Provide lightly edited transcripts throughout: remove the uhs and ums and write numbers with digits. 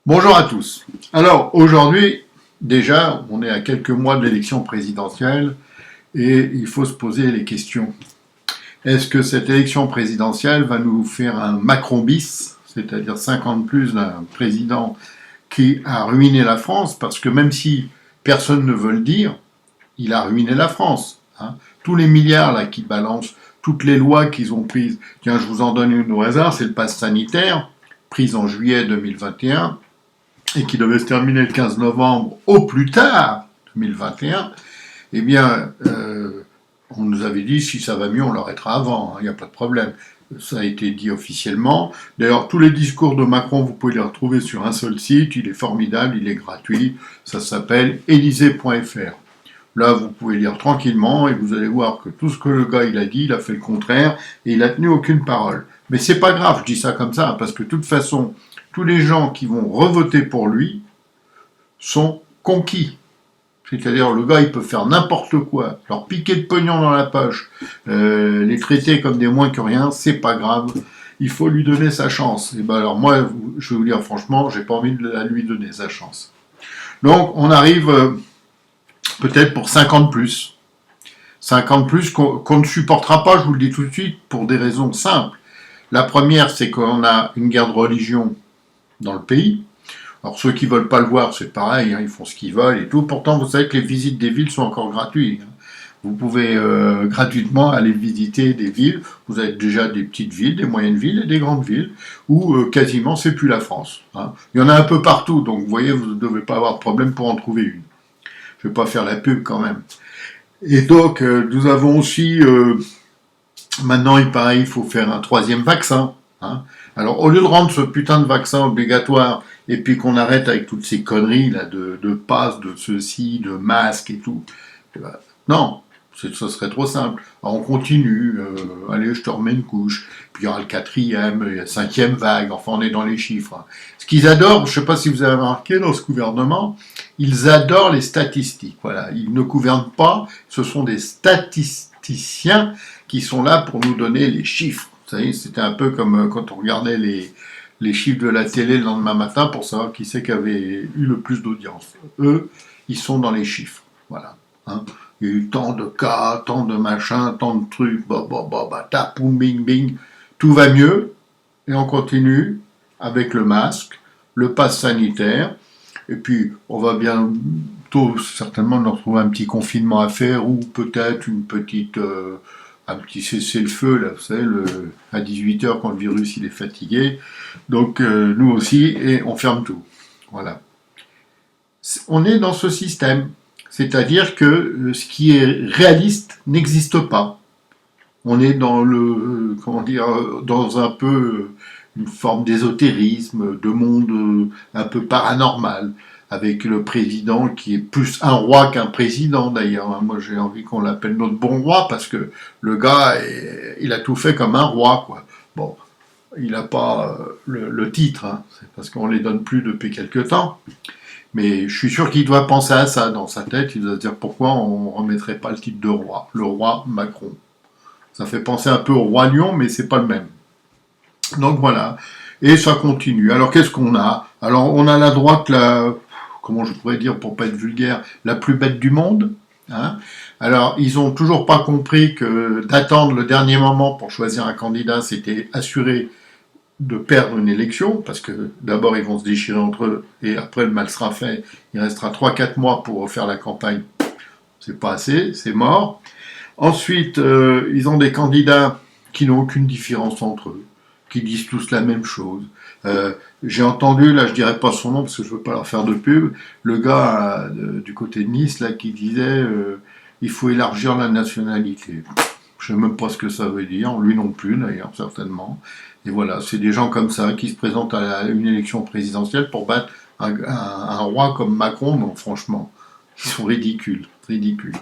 Bonjour à tous. Alors aujourd'hui, déjà, on est à quelques mois de l'élection présidentielle et il faut se poser les questions. Est-ce que cette élection présidentielle va nous faire un Macron bis, c'est-à-dire 50 plus d'un président qui a ruiné la France, parce que même si personne ne veut le dire, il a ruiné la France. Hein. Tous les milliards là qui balancent, toutes les lois qu'ils ont prises, tiens, je vous en donne une au hasard, c'est le pass sanitaire, prise en juillet 2021, et qui devait se terminer le 15 novembre au plus tard 2021, eh bien, on nous avait dit si ça va mieux, on l'arrêtera avant, il n'y a pas de problème. Ça a été dit officiellement. D'ailleurs, tous les discours de Macron, vous pouvez les retrouver sur un seul site, il est formidable, il est gratuit, ça s'appelle élysée.fr. Là, vous pouvez lire tranquillement et vous allez voir que tout ce que le gars il a dit, il a fait le contraire et il a tenu aucune parole. Mais c'est pas grave, je dis ça comme ça, parce que de toute façon, tous les gens qui vont revoter pour lui sont conquis. C'est-à-dire, le gars, il peut faire n'importe quoi, leur piquer de pognon dans la poche, les traiter comme des moins que rien, c'est pas grave. Il faut lui donner sa chance. Et ben alors moi, je vais vous dire franchement, j'ai pas envie de lui donner sa chance. Donc, on arrive peut-être pour 50 plus. 50 plus qu'on ne supportera pas, je vous le dis tout de suite, pour des raisons simples. La première, c'est qu'on a une guerre de religion dans le pays. Alors ceux qui veulent pas le voir, c'est pareil, hein, ils font ce qu'ils veulent et tout. Pourtant, vous savez que les visites des villes sont encore gratuites. Vous pouvez gratuitement aller visiter des villes. Vous avez déjà des petites villes, des moyennes villes et des grandes villes où quasiment c'est plus la France. Hein. Il y en a un peu partout, donc vous voyez, vous ne devez pas avoir de problème pour en trouver une. Je vais pas faire la pub quand même. Et donc, nous avons aussi, maintenant il paraît, il faut faire un troisième vaccin. Hein. Alors, au lieu de rendre ce putain de vaccin obligatoire, et puis qu'on arrête avec toutes ces conneries là de passe, de ceci, de masque et tout, non, ce serait trop simple. Alors, on continue, allez, je te remets une couche, puis il y aura le quatrième, la cinquième vague, enfin on est dans les chiffres. Hein. Ce qu'ils adorent, je ne sais pas si vous avez remarqué dans ce gouvernement, ils adorent les statistiques. Voilà, ils ne gouvernent pas, ce sont des statisticiens qui sont là pour nous donner les chiffres. Vous savez, c'était un peu comme quand on regardait les chiffres de la télé le lendemain matin pour savoir qui c'est qui avait eu le plus d'audience. Eux, ils sont dans les chiffres. Voilà. Hein. Il y a eu tant de cas, tant de machins, tant de trucs, tapoum, bing, bing. Tout va mieux et on continue avec le masque, le pass sanitaire. Et puis, on va bientôt certainement nous retrouver un petit confinement à faire ou peut-être une petite un petit cessez-le-feu, là, vous savez, à 18h quand le virus il est fatigué. Donc nous aussi, et on ferme tout. Voilà. On est dans ce système. C'est-à-dire que ce qui est réaliste n'existe pas. On est dans comment dire, dans un peu une forme d'ésotérisme, de monde un peu paranormal, avec le président qui est plus un roi qu'un président d'ailleurs. Moi j'ai envie qu'on l'appelle notre bon roi parce que le gars, il a tout fait comme un roi, quoi. Bon, il n'a pas le titre, hein. C'est parce qu'on ne les donne plus depuis quelque temps. Mais je suis sûr qu'il doit penser à ça dans sa tête. Il doit se dire pourquoi on ne remettrait pas le titre de roi, le roi Macron. Ça fait penser un peu au roi lion, mais c'est pas le même. Donc voilà. Et ça continue. Alors qu'est-ce qu'on a? Alors on a la droite, comment je pourrais dire pour pas être vulgaire, la plus bête du monde. Hein. Alors ils ont toujours pas compris que d'attendre le dernier moment pour choisir un candidat, c'était assurer de perdre une élection, parce que d'abord ils vont se déchirer entre eux, et après le mal sera fait, il restera 3-4 mois pour refaire la campagne, c'est pas assez, c'est mort. Ensuite, ils ont des candidats qui n'ont aucune différence entre eux, qui disent tous la même chose. J'ai entendu, là je dirais pas son nom parce que je veux pas leur faire de pub, le gars du côté de Nice là qui disait il faut élargir la nationalité. Je sais même pas ce que ça veut dire, lui non plus d'ailleurs certainement. Et voilà, c'est des gens comme ça qui se présentent à une élection présidentielle pour battre un roi comme Macron. Non, franchement, ils sont ridicules, ridicules.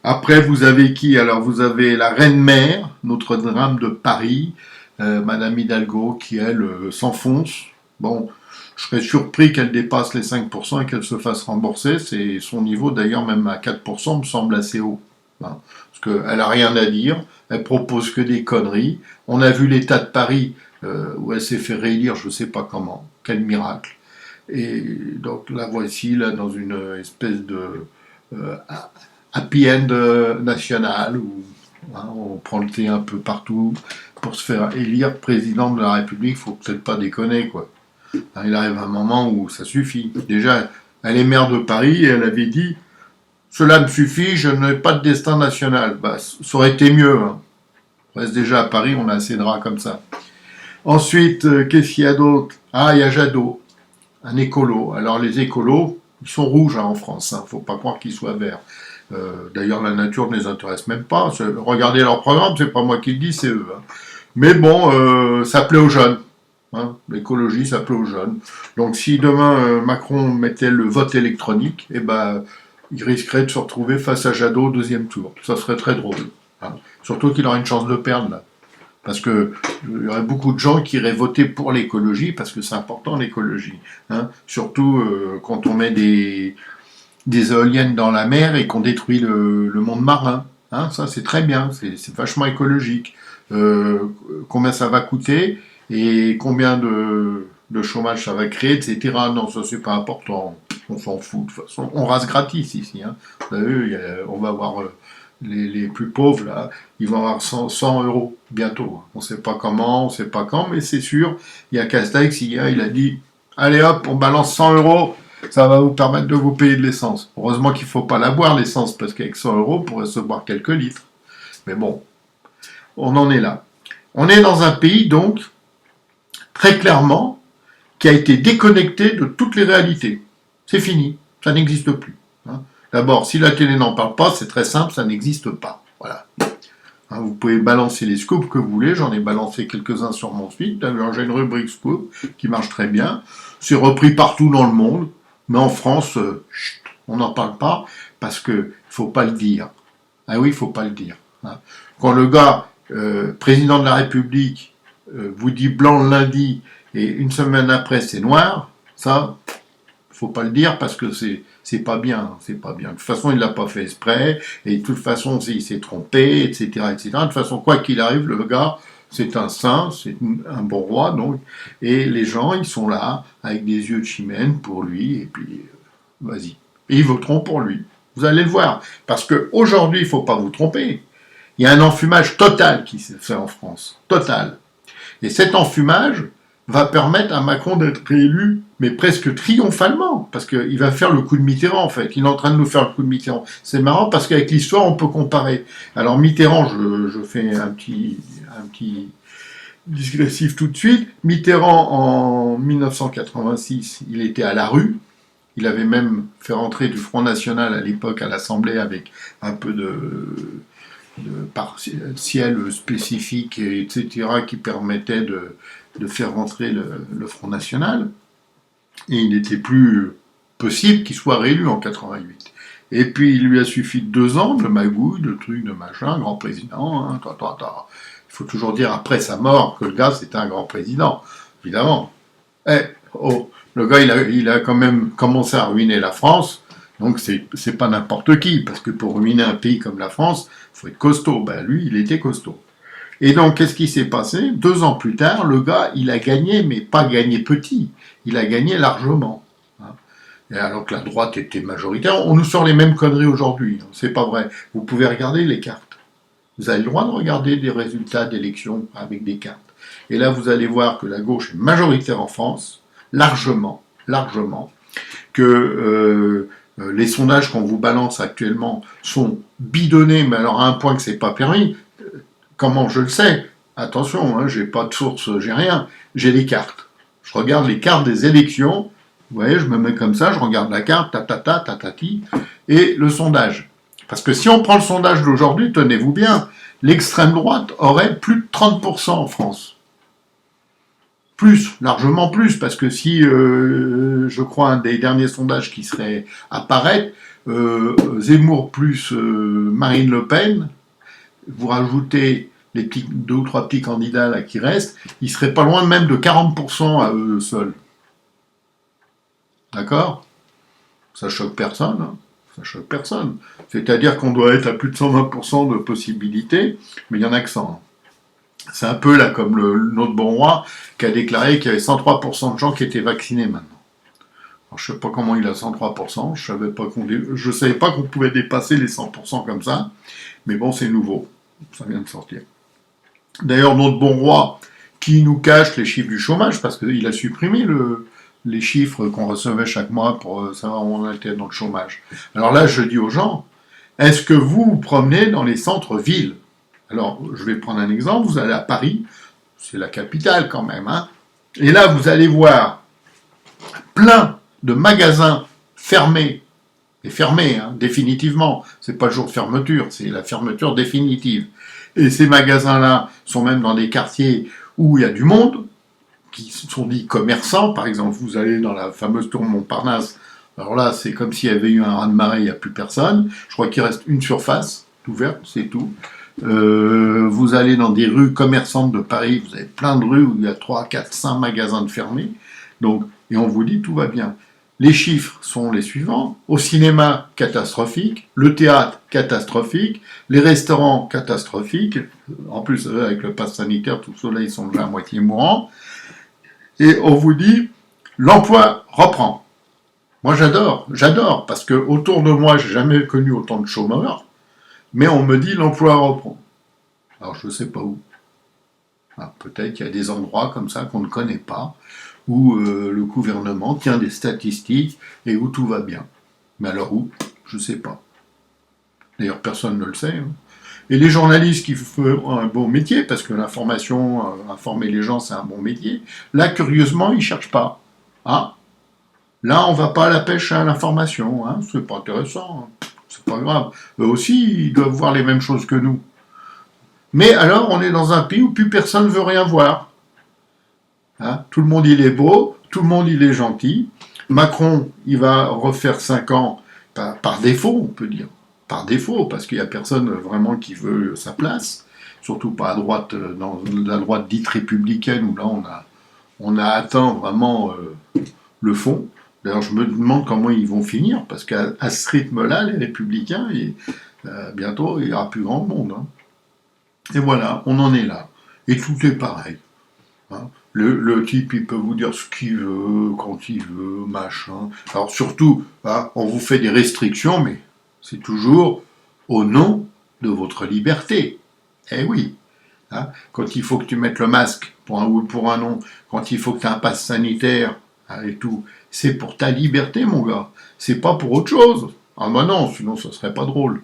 Après, vous avez qui? Alors, vous avez la reine-mère, Notre-Dame de Paris, Madame Hidalgo, qui, elle, s'enfonce. Bon, je serais surpris qu'elle dépasse les 5% et qu'elle se fasse rembourser. C'est son niveau, d'ailleurs, même à 4%, me semble assez haut. Hein, parce qu'elle n'a rien à dire, elle propose que des conneries. On a vu l'État de Paris, où elle s'est fait réélire, je ne sais pas comment. Quel miracle. Et donc la voici là dans une espèce de euh, happy end national où hein, on prend le thé un peu partout pour se faire élire président de la République. Faut peut-être pas déconner quoi. Hein, il arrive un moment où ça suffit. Déjà, elle est maire de Paris et elle avait dit cela me suffit, je n'ai pas de destin national. Bah, ça aurait été mieux. Hein. On reste déjà à Paris, on a assez de rats comme ça. Ensuite, qu'est-ce qu'il y a d'autre? Ah, il y a Jadot, un écolo. Alors les écolos, ils sont rouges hein, en France, hein. Faut pas croire qu'ils soient verts. D'ailleurs, la nature ne les intéresse même pas. Regardez leur programme, c'est pas moi qui le dis, c'est eux. Hein. Mais bon, ça plaît aux jeunes. Hein. L'écologie, ça plaît aux jeunes. Donc si demain Macron mettait le vote électronique, eh ben, il risquerait de se retrouver face à Jadot au deuxième tour. Ça serait très drôle. Hein. Surtout qu'il aurait une chance de perdre là. Parce que il y aurait beaucoup de gens qui iraient voter pour l'écologie, parce que c'est important l'écologie. Hein. Surtout quand on met des éoliennes dans la mer et qu'on détruit le monde marin. Hein. Ça c'est très bien, c'est vachement écologique. Combien ça va coûter et combien de chômage ça va créer, etc. Non, ça c'est pas important. On s'en fout de toute façon. On rase gratis ici. Hein. Vous avez vu, on va avoir les plus pauvres là, ils vont avoir 100 euros bientôt. On ne sait pas comment, on ne sait pas quand, mais c'est sûr. Il y a Castex hier, il a dit allez hop, on balance 100 euros, ça va vous permettre de vous payer de l'essence. Heureusement qu'il ne faut pas la boire l'essence, parce qu'avec 100 euros, on pourrait se boire quelques litres. Mais bon, on en est là. On est dans un pays donc très clairement qui a été déconnecté de toutes les réalités. C'est fini, ça n'existe plus. Hein. D'abord, si la télé n'en parle pas, c'est très simple, ça n'existe pas. Voilà. Hein, vous pouvez balancer les scoops que vous voulez, j'en ai balancé quelques-uns sur mon site, d'ailleurs j'ai une rubrique scoop qui marche très bien, c'est repris partout dans le monde, mais en France, on n'en parle pas, parce qu'il ne faut pas le dire. Ah oui, il ne faut pas le dire. Hein. Quand le gars, président de la République, vous dit blanc le lundi, et une semaine après c'est noir, ça, faut pas le dire parce que c'est pas bien, c'est pas bien. De toute façon, il l'a pas fait exprès, et de toute façon, il s'est trompé, etc., etc. De toute façon, quoi qu'il arrive, le gars, c'est un saint, c'est un bon roi, donc, et les gens, ils sont là, avec des yeux de chimène pour lui, et puis, vas-y. Et ils voteront pour lui. Vous allez le voir. Parce qu'aujourd'hui, il ne faut pas vous tromper. Il y a un enfumage total qui s'est fait en France. Total. Et cet enfumage va permettre à Macron d'être réélu, mais presque triomphalement, parce qu'il va faire le coup de Mitterrand, en fait. Il est en train de nous faire le coup de Mitterrand. C'est marrant, parce qu'avec l'histoire, on peut comparer. Alors, Mitterrand, je fais un petit digressif tout de suite. Mitterrand, en 1986, il était à la rue. Il avait même fait rentrer du Front National à l'époque à l'Assemblée avec un peu de partiel spécifique, etc., qui permettait de faire rentrer le Front National. Et il n'était plus possible qu'il soit réélu en 88. Et puis il lui a suffi de 2 ans de magouille, de trucs, de machin, grand président. Hein, il faut toujours dire après sa mort que le gars c'était un grand président, évidemment. Le gars il a quand même commencé à ruiner la France. Donc c'est pas n'importe qui, parce que pour ruiner un pays comme la France, il faut être costaud. Ben lui, il était costaud. Et donc, qu'est-ce qui s'est passé? 2 ans plus tard, le gars, il a gagné, mais pas gagné petit. Il a gagné largement. Hein. Et alors que la droite était majoritaire, on nous sort les mêmes conneries aujourd'hui. C'est pas vrai. Vous pouvez regarder les cartes. Vous avez le droit de regarder des résultats d'élections avec des cartes. Et là, vous allez voir que la gauche est majoritaire en France, largement, que les sondages qu'on vous balance actuellement sont bidonnés, mais alors à un point que c'est pas permis. Comment je le sais? Attention, hein, j'ai pas de source, j'ai rien. J'ai les cartes. Je regarde les cartes des élections. Vous voyez, je me mets comme ça, je regarde la carte, tatati, et le sondage. Parce que si on prend le sondage d'aujourd'hui, tenez-vous bien, l'extrême droite aurait plus de 30% en France. Plus, largement plus, parce que si, je crois, un des derniers sondages qui serait apparaître, Zemmour plus Marine Le Pen, vous rajoutez les 2 ou 3 petits candidats là qui restent, ils seraient pas loin même de 40% à eux seuls. D'accord? Ça choque personne, hein. Ça choque personne. C'est-à-dire qu'on doit être à plus de 120% de possibilités, mais il y en a que 100. C'est un peu là comme notre bon roi qui a déclaré qu'il y avait 103% de gens qui étaient vaccinés maintenant. Alors, je ne sais pas comment il a 103%, je savais pas qu'on pouvait dépasser les 100% comme ça, mais bon, c'est nouveau, ça vient de sortir. D'ailleurs, notre bon roi, qui nous cache les chiffres du chômage, parce qu'il a supprimé les chiffres qu'on recevait chaque mois pour savoir où on était dans le chômage. Alors là, je dis aux gens, est-ce que vous vous promenez dans les centres-villes? Alors, je vais prendre un exemple, vous allez à Paris, c'est la capitale quand même, hein, et là, vous allez voir plein de magasins fermés, et fermés, hein, définitivement. C'est pas le jour de fermeture, c'est la fermeture définitive. Et ces magasins-là sont même dans des quartiers où il y a du monde, qui sont dits commerçants. Par exemple, vous allez dans la fameuse tour Montparnasse. Alors là, c'est comme s'il y avait eu un raz-de-marée, il n'y a plus personne. Je crois qu'il reste une surface ouverte, c'est tout. Vous allez dans des rues commerçantes de Paris, vous avez plein de rues où il y a 3, 4, 5 magasins de fermés. Donc, et on vous dit tout va bien. Les chiffres sont les suivants. Au cinéma, catastrophique. Le théâtre, catastrophique. Les restaurants, catastrophiques. En plus, avec le pass sanitaire, tout cela, ils sont déjà à moitié mourants. Et on vous dit, l'emploi reprend. Moi, j'adore, parce que autour de moi, j'ai jamais connu autant de chômeurs, mais on me dit, l'emploi reprend. Alors, je ne sais pas où. Ah, peut-être qu'il y a des endroits comme ça qu'on ne connaît pas, où le gouvernement tient des statistiques et où tout va bien. Mais alors où? Je ne sais pas. D'ailleurs, personne ne le sait. Hein. Et les journalistes qui font un bon métier, parce que l'information, informer les gens, c'est un bon métier, là, curieusement, ils ne cherchent pas. Ah, là, on ne va pas à la pêche à l'information. Hein. C'est pas intéressant. Hein. C'est pas grave. Eux aussi, ils doivent voir les mêmes choses que nous. Mais alors, on est dans un pays où plus personne ne veut rien voir. Hein, tout le monde, il est beau, tout le monde, il est gentil. Macron, il va refaire 5 ans par défaut, on peut dire. Par défaut, parce qu'il n'y a personne vraiment qui veut sa place. Surtout pas à droite, dans la droite dite républicaine, où là, on a atteint vraiment le fond. D'ailleurs, je me demande comment ils vont finir, parce qu'à ce rythme-là, les républicains, bientôt, il n'y aura plus grand monde. Hein. Et voilà, on en est là. Et tout est pareil. Hein. Le type, il peut vous dire ce qu'il veut, quand il veut, machin. Alors surtout, hein, on vous fait des restrictions, mais c'est toujours au nom de votre liberté. Eh oui. Hein, quand il faut que tu mettes le masque pour un oui ou pour un non, quand il faut que tu aies un pass sanitaire hein, et tout, c'est pour ta liberté, mon gars. C'est pas pour autre chose. Ah ben non, sinon ça serait pas drôle.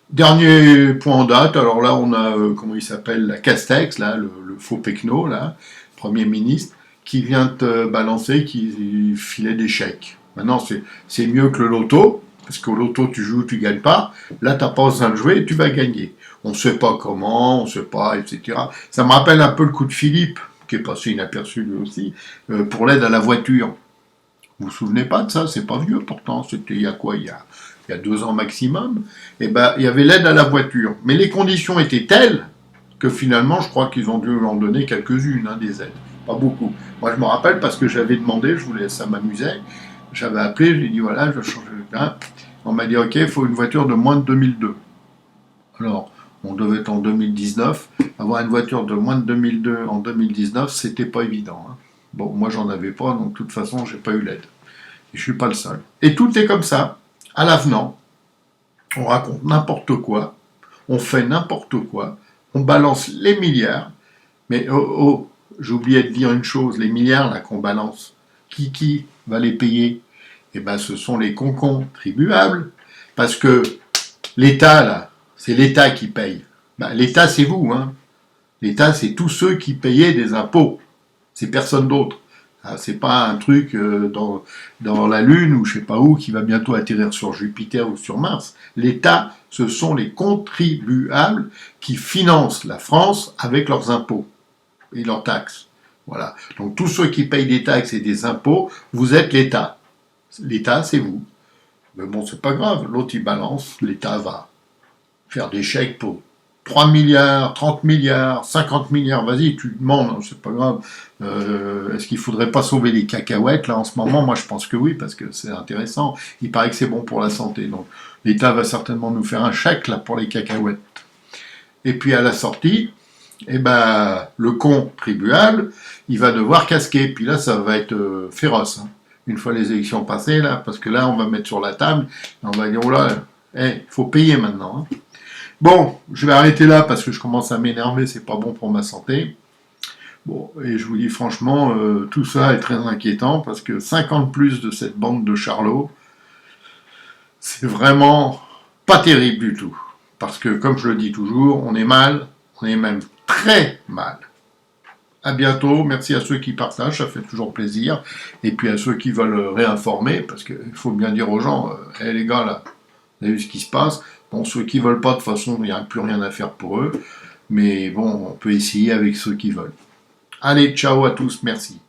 Dernier point en date, alors là on a, comment il s'appelle, la Castex, là, le faux Pecno, là, Premier ministre, qui vient te balancer, qui filait des chèques. Maintenant c'est mieux que le loto, parce qu'au loto tu joues, tu gagnes pas, là t'as pas besoin de jouer et tu vas gagner. On sait pas comment, on sait pas, etc. Ça me rappelle un peu le coup de Philippe, qui est passé inaperçu lui aussi, pour l'aide à la voiture. Vous vous souvenez pas de ça? C'est pas vieux pourtant, c'était il y a quoi? Il y a 2 ans maximum. Et ben, il y avait l'aide à la voiture. Mais les conditions étaient telles que finalement, je crois qu'ils ont dû en donner quelques-unes, hein, des aides. Pas beaucoup. Moi, je me rappelle parce que j'avais demandé, ça m'amusait. J'avais appelé, j'ai dit voilà, je change de plein. On m'a dit ok, il faut une voiture de moins de 2002. Alors, on devait être en 2019. Avoir une voiture de moins de 2002 en 2019, c'était pas évident. Hein. Bon, moi, j'en avais pas, donc de toute façon, j'ai pas eu l'aide. Et je suis pas le seul. Et tout est comme ça, à l'avenant. On raconte n'importe quoi, on fait n'importe quoi, on balance les milliards, mais j'ai oublié de dire une chose, les milliards là qu'on balance, qui va les payer? Eh bien, ce sont les contribuables, parce que l'État, là, c'est l'État qui paye. Ben, l'État, c'est vous, hein. L'État, c'est tous ceux qui payaient des impôts. C'est personne d'autre. Ah, c'est pas un truc dans la Lune ou je sais pas où qui va bientôt atterrir sur Jupiter ou sur Mars. L'État, ce sont les contribuables qui financent la France avec leurs impôts et leurs taxes. Voilà. Donc tous ceux qui payent des taxes et des impôts, vous êtes l'État. L'État, c'est vous. Mais bon, c'est pas grave. L'autre, il balance. L'État va faire des chèques pour 3 milliards, 30 milliards, 50 milliards, vas-y, tu demandes, hein, c'est pas grave. Est-ce qu'il faudrait pas sauver les cacahuètes, là, en ce moment? Moi, je pense que oui, parce que c'est intéressant. Il paraît que c'est bon pour la santé. Donc, l'État va certainement nous faire un chèque, là, pour les cacahuètes. Et puis, à la sortie, eh ben, le contribuable, il va devoir casquer. Puis là, ça va être féroce. Hein. une fois les élections passées, là, parce que là, on va mettre sur la table, et on va dire, oh là, il faut payer maintenant. Hein. Bon, je vais arrêter là parce que je commence à m'énerver, c'est pas bon pour ma santé. Bon, et je vous dis franchement, tout ça est très inquiétant parce que 50 plus de cette bande de charlots, c'est vraiment pas terrible du tout. Parce que, comme je le dis toujours, on est mal, on est même très mal. À bientôt, merci à ceux qui partagent, ça fait toujours plaisir. Et puis à ceux qui veulent réinformer, parce qu'il faut bien dire aux gens, hey, les gars, là, vous avez vu ce qui se passe. Bon, ceux qui veulent pas, de toute façon, il n'y a plus rien à faire pour eux. Mais bon, on peut essayer avec ceux qui veulent. Allez, ciao à tous, merci.